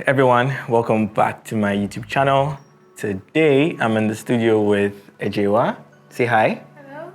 everyone, welcome back to my YouTube channel. Today I'm in the studio with Ejewa. Say hi. Hello.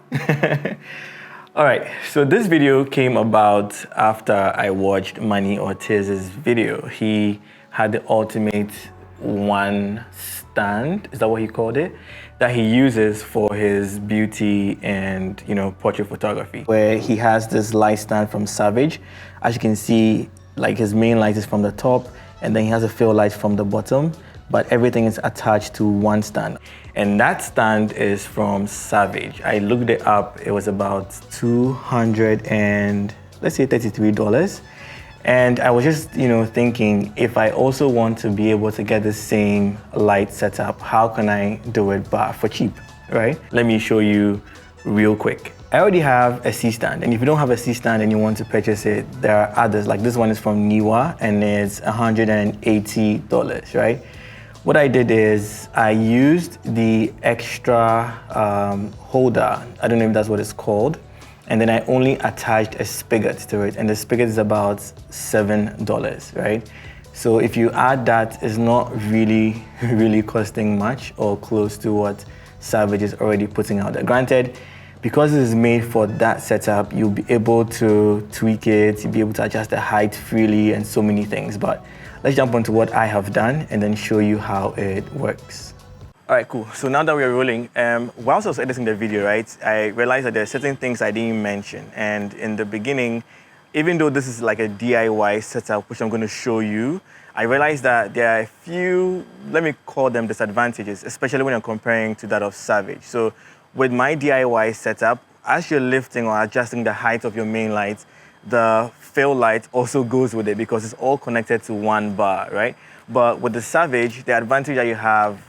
All right, so this video came about after I watched Manny Ortiz's video. He had the ultimate one stand, is that what he called it? That he uses for his beauty and portrait photography. Where he has this light stand from Savage. As you can see, like his main light is from the top and then he has a fill light from the bottom, but everything is attached to one stand. And that stand is from Savage. I looked it up, it was about $233. And I was just, thinking, if I also want to be able to get the same light setup, how can I do it but for cheap, right? Let me show you real quick. I already have a C-stand, and if you don't have a C-stand and you want to purchase it, there are others. Like this one is from Niwa, and it's $180, right? What I did is I used the extra holder, I don't know if that's what it's called, and then I only attached a spigot to it, and the spigot is about $7, right? So if you add that, it's not really costing much or close to what Savage is already putting out there. Granted, because it is made for that setup, you'll be able to tweak it, you'll be able to adjust the height freely and so many things. But let's jump onto what I have done and then show you how it works. All right, cool. So now that we're rolling, whilst I was editing the video, right, I realized that there are certain things I didn't mention. And in the beginning, even though this is like a DIY setup, which I'm going to show you, I realized that there are a few, let me call them disadvantages, especially when you're comparing to that of Savage. So with my DIY setup, as you're lifting or adjusting the height of your main light, the fill light also goes with it because it's all connected to one bar, right? But with the Savage, the advantage that you have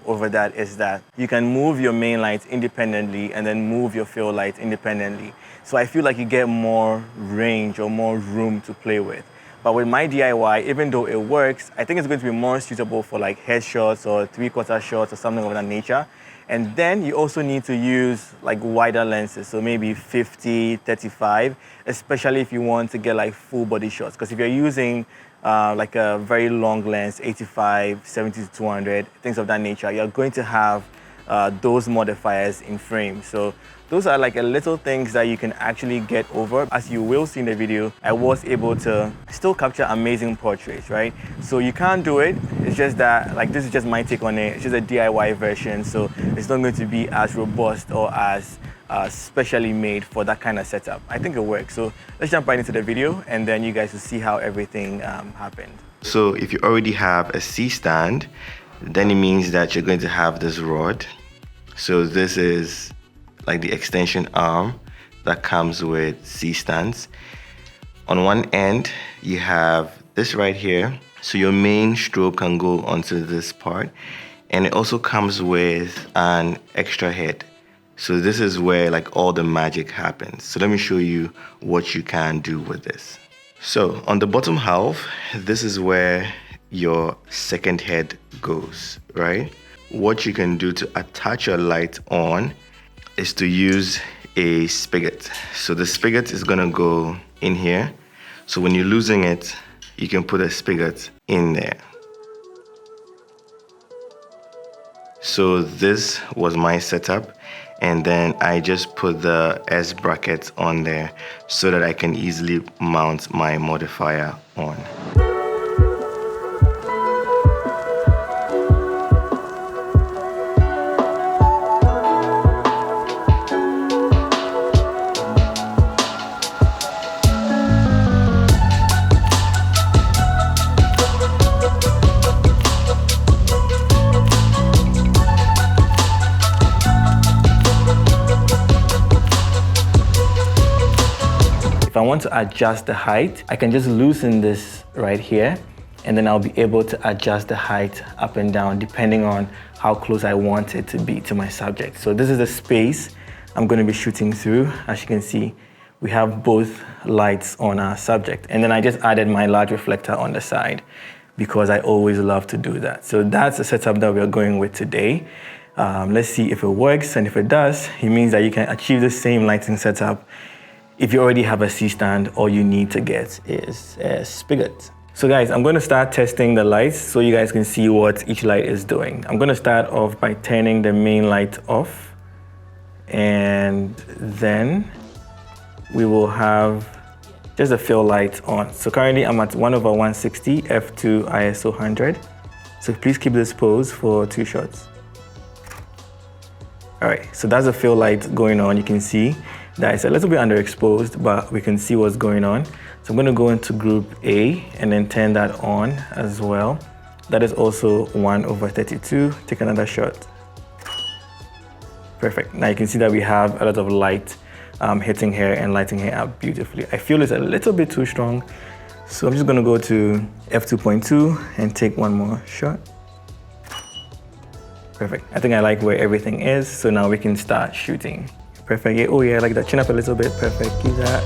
over that is that you can move your main light independently and then move your fill light independently. So I feel like you get more range or more room to play with. But with my DIY, even though it works, I think it's going to be more suitable for like headshots or three-quarter shots or something of that nature. And then you also need to use like wider lenses, so maybe 50, 35, especially if you want to get like full body shots. Because if you're using like a very long lens, 85, 70 to 200, things of that nature, you're going to have those modifiers in frame. So those are like a little things that you can actually get over. As you will see in the video, I was able to still capture amazing portraits, right? So you can't do it. It's just that, like, this is just my take on it. It's just a DIY version, so it's not going to be as robust or as specially made for that kind of setup. I think it works. So let's jump right into the video, and then you guys will see how everything happened. So if you already have a C-stand, then it means that you're going to have this rod. So this is like the extension arm that comes with C-stands. On one end, you have this right here. So your main strobe can go onto this part. And it also comes with an extra head. So this is where like all the magic happens. So let me show you what you can do with this. So on the bottom half, this is where your second head goes, right? What you can do to attach your light on is to use a spigot. So the spigot is gonna go in here. So when you're losing it, you can put a spigot in there. So this was my setup. And then I just put the S bracket on there so that I can easily mount my modifier on. If I want to adjust the height, I can just loosen this right here, and then I'll be able to adjust the height up and down depending on how close I want it to be to my subject. So this is the space I'm going to be shooting through. As you can see, we have both lights on our subject. And then I just added my large reflector on the side because I always love to do that. So that's the setup that we're going with today. Let's see if it works, and if it does, it means that you can achieve the same lighting setup. If you already have a C-stand, all you need to get is a spigot. So guys, I'm going to start testing the lights so you guys can see what each light is doing. I'm going to start off by turning the main light off, and then we will have just a fill light on. So currently I'm at 1/160 f2 ISO 100. So please keep this pose for 2 shots. All right, so that's a fill light going on. You can see that it's a little bit underexposed, but we can see what's going on. So I'm going to go into group A and then turn that on as well. That is also 1/32. Take another shot. Perfect. Now you can see that we have a lot of light hitting here and lighting here up beautifully. I feel it's a little bit too strong, so I'm just going to go to f2.2 and take one more shot. Perfect. I think I like where everything is, so now we can start shooting. Perfect. Yeah, oh yeah, I like that. Chin up a little bit. Perfect. Keep that.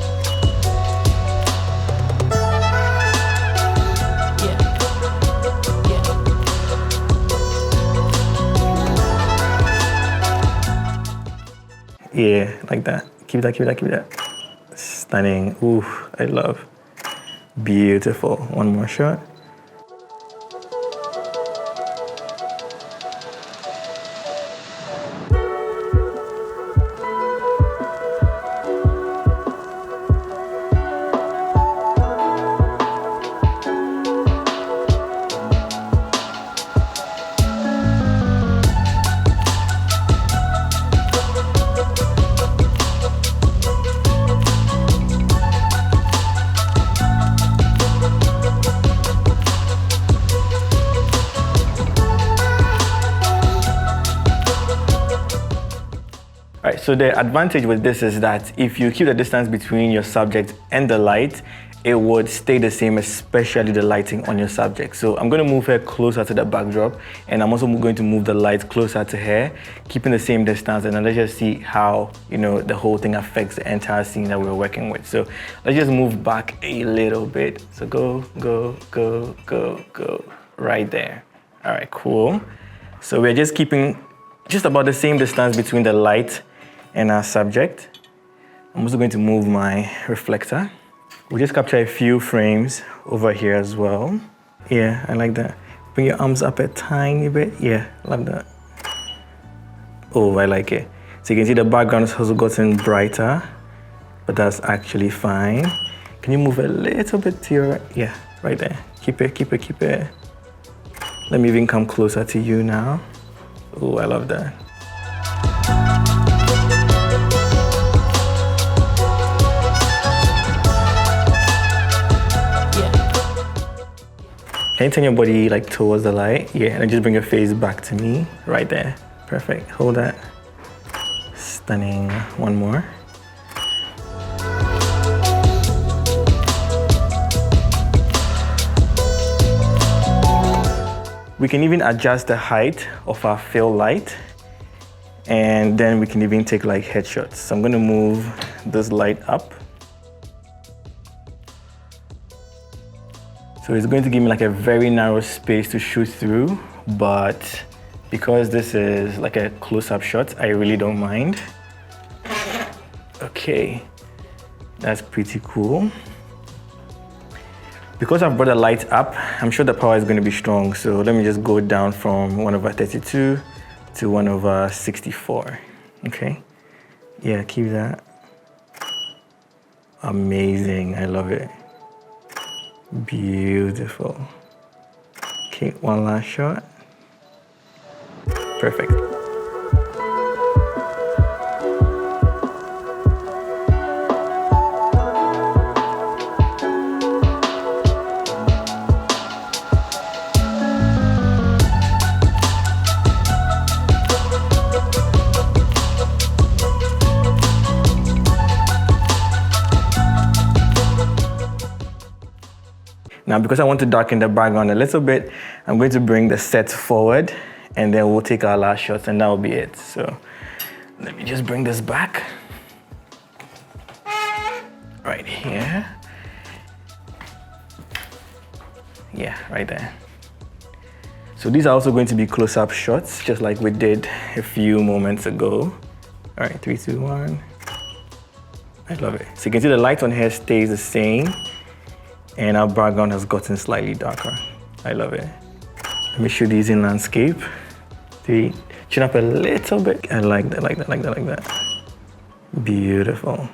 Yeah, like that. Keep that, keep that, keep that. Stunning. Ooh, I love. Beautiful. One more shot. All right, so the advantage with this is that if you keep the distance between your subject and the light, it would stay the same, especially the lighting on your subject. So I'm going to move her closer to the backdrop, and I'm also going to move the light closer to her, keeping the same distance, and then let's just see how, you know, the whole thing affects the entire scene that we're working with. So let's just move back a little bit. So go, go, go, go, go, right there. All right, cool. So we're just keeping just about the same distance between the light and our subject. I'm also going to move my reflector. We'll just capture a few frames over here as well. Yeah, I like that. Bring your arms up a tiny bit. Yeah, love that. Oh, I like it. So you can see the background has also gotten brighter, but that's actually fine. Can you move a little bit to your, yeah, right there. Keep it, keep it, keep it. Let me even come closer to you now. Oh, I love that. Can you turn your body like towards the light? Yeah, and then just bring your face back to me. Right there. Perfect. Hold that. Stunning. One more. We can even adjust the height of our fill light, and then we can even take like headshots. So I'm going to move this light up. So it's going to give me like a very narrow space to shoot through, but because this is like a close-up shot, I really don't mind. Okay, that's pretty cool. Because I've brought the light up, I'm sure the power is going to be strong. So let me just go down from 1/32 to 1/64. Okay, yeah, keep that. Amazing, I love it. Beautiful. Okay, one last shot. Perfect. Now, because I want to darken the background a little bit, I'm going to bring the set forward, and then we'll take our last shots, and that will be it. So let me just bring this back. Right here. Yeah, right there. So these are also going to be close-up shots, just like we did a few moments ago. All right, 3, 2, 1. I love it. So you can see the light on here stays the same. and our background has gotten slightly darker. I love it. Let me shoot these in landscape. 3, chin up a little bit. I like that, like that, like that, like that. Beautiful.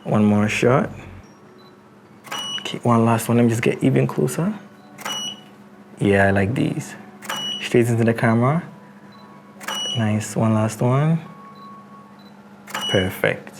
One more shot. Okay, one last one. Let me just get even closer. Yeah, I like these. Straight into the camera. Nice, one last one. Perfect.